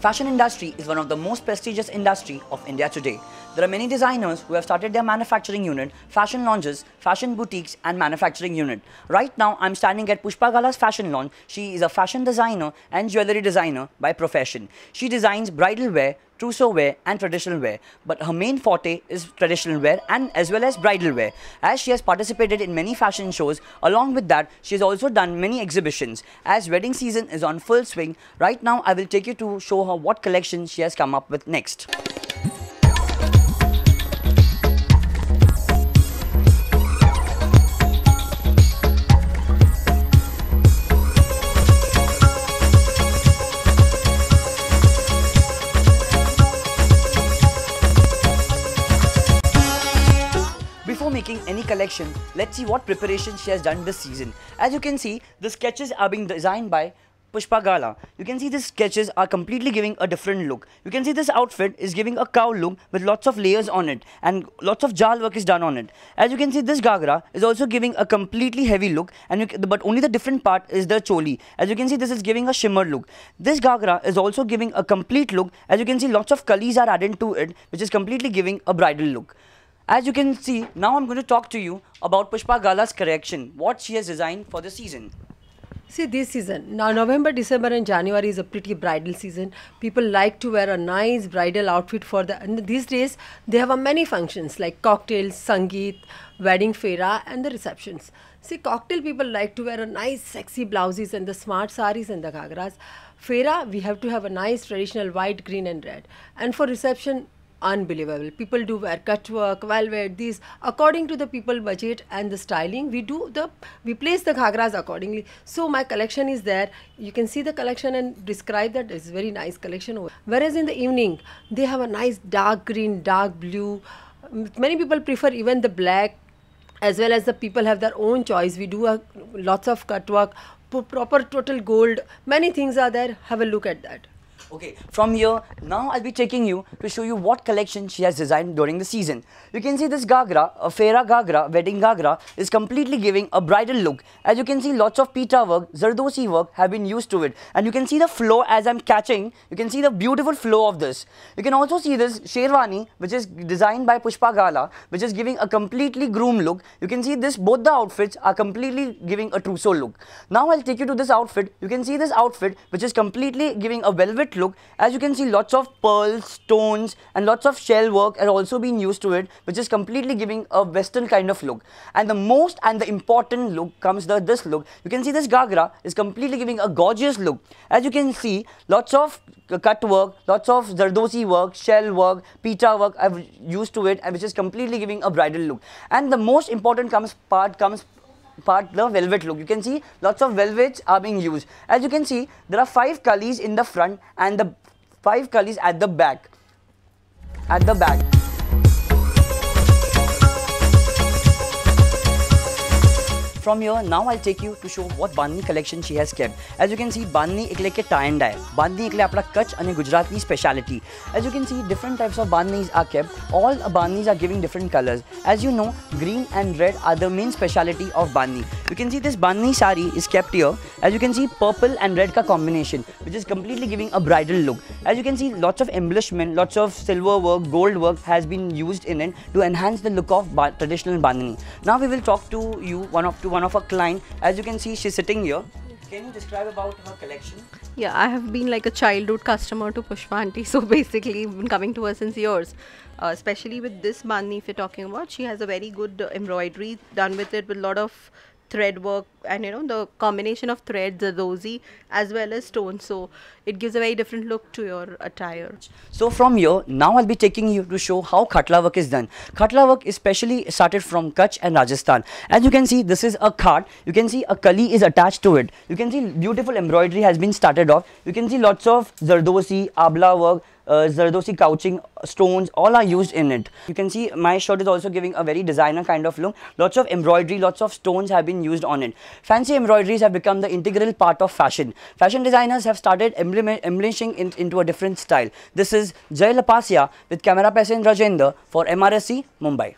Fashion industry is one of the most prestigious industry of India today. There are many designers who have started their manufacturing unit, fashion lounges, fashion boutiques and manufacturing unit. Right now, I'm standing at Pushpa Gala's fashion lounge. She is a fashion designer and jewellery designer by profession. She designs bridal wear, trousseau wear and traditional wear, but her main forte is traditional wear and as well as bridal wear. As she has participated in many fashion shows, along with that she has also done many exhibitions. As wedding season is on full swing, right now I will take you to show her what collection she has come up with next. Before making any collection, let's see what preparation she has done this season. As you can see, the sketches are being designed by Pushpa Gala. You can see these sketches are completely giving a different look. You can see this outfit is giving a cow look with lots of layers on it and lots of jal work is done on it. As you can see, this gagra is also giving a completely heavy look, but only the different part is the choli. As you can see, this is giving a shimmer look. This gagra is also giving a complete look. As you can see, lots of kalis are added to it, which is completely giving a bridal look. As you can see, now I'm going to talk to you about Pushpa Gala's collection, what she has designed for the season. See, this season, now November, December and January is a pretty bridal season. People like to wear a nice bridal outfit and these days they have many functions like cocktails, sangeet, wedding fera and the receptions. See, cocktail people like to wear a nice sexy blouses and the smart saris and the ghagras. Fera, we have to have a nice traditional white, green and red. And for reception, unbelievable. People do wear cut work, velvet, these according to the people budget and the styling. We place the ghagras accordingly. So my collection is there. You can see the collection and describe that it's very nice collection. Whereas in the evening, they have a nice dark green, dark blue. Many people prefer even the black, as well as the people have their own choice. We do lots of cut work, proper total gold. Many things are there. Have a look at that. Okay, from here, now I'll be taking you to show you what collection she has designed during the season. You can see this gagra, a fera gagra, wedding gagra, is completely giving a bridal look. As you can see, lots of pita work, zardosi work have been used to it. And you can see the flow as I'm catching, you can see the beautiful flow of this. You can also see this sherwani, which is designed by Pushpa Gala, which is giving a completely groomed look. You can see this, both the outfits are completely giving a trousseau look. Now I'll take you to this outfit. You can see this outfit, which is completely giving a velvet look. As you can see, lots of pearls, stones and lots of shell work are also being used to it, which is completely giving a western kind of look. And the most and the important look comes this look. You can see this gagra is completely giving a gorgeous look. As you can see, lots of cut work, lots of zardosi work, shell work, pita work I've used to it, and which is completely giving a bridal look. And the most important part the velvet look. You can see lots of velvets are being used. As you can see, there are 5 kalis in the front and the 5 kalis at the back. From here, now I'll take you to show what Bandhani collection she has kept. As you can see, Bandhani ekle ke tie and dye. Bandhani ekle apna Kutch and Gujarati speciality. As you can see, different types of bandhanis are kept. All bandhanis are giving different colors. As you know, green and red are the main speciality of bandhani. You can see this bandhani sari is kept here. As you can see, purple and red ka combination, which is completely giving a bridal look. As you can see, lots of embellishment, lots of silver work, gold work has been used in it to enhance the look of traditional bandhani. Now we will talk to you one of our client. As you can see, she's sitting here. Can you describe about her collection? Yeah, I have been like a childhood customer to Pushpa aunty, so basically been coming to her since years. Especially with this bandhani, if you're talking about, she has a very good embroidery done with it, with a lot of thread work and the combination of threads, the rosy as well as stones, so it gives a very different look to your attire. So from here, now I'll be taking you to show how khatla work is done. Khatla work is specially started from Kutch and Rajasthan. As you can see, this is a cart. You can see a kali is attached to it. You can see beautiful embroidery has been started off. You can see lots of zardosi, abla work, zardosi couching, stones, all are used in it. You can see my shirt is also giving a very designer kind of look. Lots of embroidery, lots of stones have been used on it. Fancy embroideries have become the integral part of fashion. Fashion designers have started embellishing into a different style. This is Jay Lapasya with camera person Rajendra for MRSC, Mumbai.